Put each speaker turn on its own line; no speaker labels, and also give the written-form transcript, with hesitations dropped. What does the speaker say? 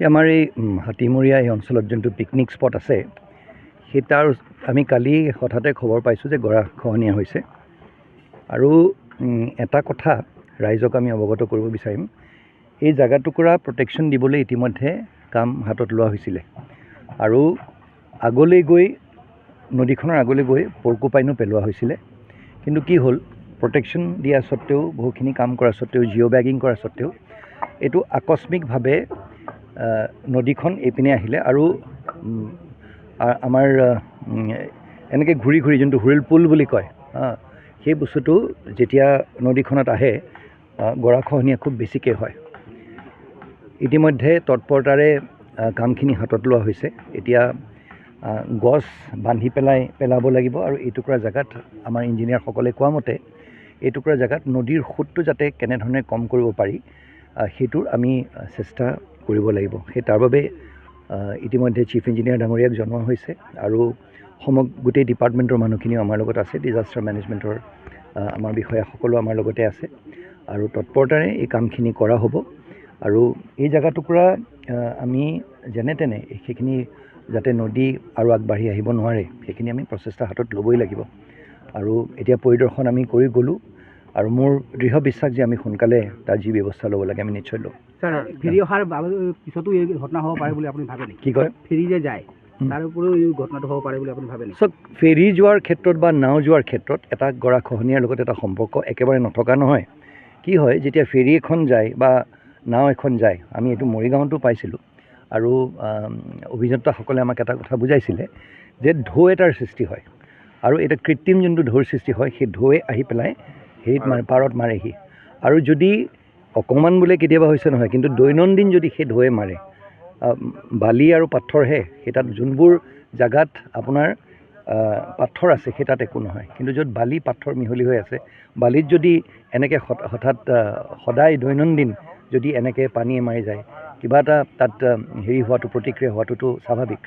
আমাৰ এই হাতীমৰীয়া এই অঞ্চলত যোনটো পিকনিক স্পট আছে সেই তাৰ আমি কালি হঠাতে খবৰ পাইছোঁ যে গৰাখহনীয়া হৈছে আৰু এটা কথা ৰাইজক আমি অৱগত কৰিব বিচাৰিম এই জাগা টুকুৰা প্ৰটেকশ্যন দিবলৈ ইতিমধ্যে কাম হাতত লোৱা হৈছিলে আৰু আগলৈ গৈ নদীখনৰ আগলৈ গৈ পৰ্কুপাইনো পেলোৱা হৈছিলে কিন্তু কি হ'ল প্ৰটেকশ্যন দিয়া সত্ত্বেও বহুখিনি কাম কৰা সত্ত্বেও জিঅ' বেগিং কৰা সত্ত্বেও এইটো আকস্মিকভাৱে নদীখন এইপিনে আহিলে আৰু আমাৰ এনেকৈ ঘূৰি ঘূৰি যোনটো হুইল পুল বুলি কয় সেই বস্তুটো যেতিয়া নদীখনত আহে গৰাখহনীয়া খুব বেছিকৈ হয় ইতিমধ্যে তৎপৰতাৰে কামখিনি হাতত লোৱা হৈছে এতিয়া গছ বান্ধি পেলাব লাগিব আৰু এই টুকুৰা জেগাত আমাৰ ইঞ্জিনিয়াৰসকলে কোৱা মতে এই টুকুৰা জেগাত নদীৰ সোঁতটো যাতে কেনেধৰণে কম কৰিব পাৰি সেইটোৰ আমি চেষ্টা কৰিব লাগিব সেই তাৰ বাবে ইতিমধ্যে চিফ ইঞ্জিনিয়াৰ ডাঙৰীয়াক জনোৱা হৈছে আৰু গোটেই ডিপাৰ্টমেণ্টৰ মানুহখিনিও আমাৰ লগত আছে ডিজাষ্টাৰ মেনেজমেণ্টৰ আমাৰ বিষয়াসকলো আমাৰ লগতে আছে আৰু তৎপৰতাৰে এই কামখিনি কৰা হ'ব আৰু এই জেগা টুকুৰা আমি যেনে তেনে সেইখিনি যাতে নদী আৰু আগবাঢ়ি আহিব নোৱাৰে সেইখিনি আমি প্ৰচেষ্টা হাতত ল'বই লাগিব আৰু এতিয়া পৰিদৰ্শন আমি কৰি গ'লোঁ আৰু মোৰ দৃঢ় বিশ্বাস যে আমি সোনকালে তাৰ যি ব্যৱস্থা ল'ব লাগে আমি নিশ্চয় ল'ম
স্যাৰ ফেৰি অহাৰ পিছতো এই ঘটনা হ'ব পাৰে বুলি আপুনি ভাবে নেকি
কি কয়
ফেৰি যে যায় তাৰ উপৰিও এই ঘটনাটো হ'ব পাৰে বুলি আপুনি ভাবে নেকি
চাওক ফেৰি যোৱাৰ ক্ষেত্ৰত বা নাও যোৱাৰ ক্ষেত্ৰত এটা গৰাখহনীয়াৰ লগত এটা সম্পৰ্ক একেবাৰে নথকা নহয় কি হয় যেতিয়া ফেৰি এখন যায় বা নাও এখন যায় আমি এইটো মৰিগাঁৱতো পাইছিলোঁ আৰু অভিযন্তাসকলে আমাক এটা কথা বুজাইছিলে যে ঢৌ এটাৰ সৃষ্টি হয় আৰু এটা কৃত্ৰিম যোনটো ঢৌৰ সৃষ্টি হয় সেই ঢৌৱে আহি পেলাই হেৰিত পাৰত মাৰেহি আৰু যদি অকণমান বোলে কেতিয়াবা হৈছে নহয় কিন্তু দৈনন্দিন যদি সেই ঢৌৱে মাৰে বালি আৰু পাথৰহে সেই তাত যোনবোৰ জেগাত আপোনাৰ পাথৰ আছে সেই তাত একো নহয় কিন্তু য'ত বালি পাথৰ মিহলি হৈ আছে বালিত যদি এনেকৈ হঠাৎ সদায় দৈনন্দিন যদি এনেকৈ পানীয়ে মাৰি যায় কিবা এটা তাত হেৰি হোৱাটো প্ৰতিক্ৰিয়া হোৱাটোতো স্বাভাৱিক